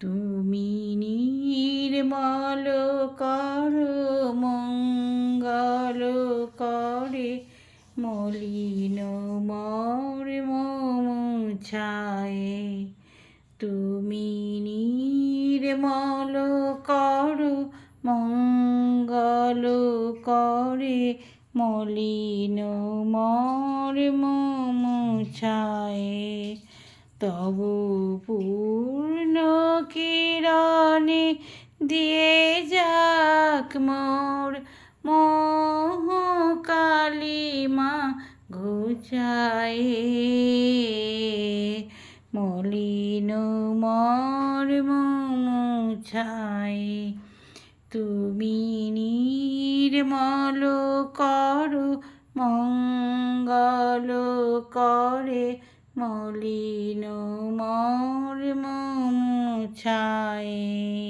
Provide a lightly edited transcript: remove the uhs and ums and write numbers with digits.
তুমি নির্মল করো মঙ্গল করে মলিন মর্ম মুছায়ে। তুমি নির্মল করো মঙ্গল করে মলিন মর্ম মুছায়ে। তব পূর্ণ কিরণে দিয়ে যাক মোর মোহ কালিমা ঘুচায়ে। মলিন মর্ম মুছায়ে। তুমি নির্মল করো মঙ্গল করে মলিন মর্ম মুছায়ে।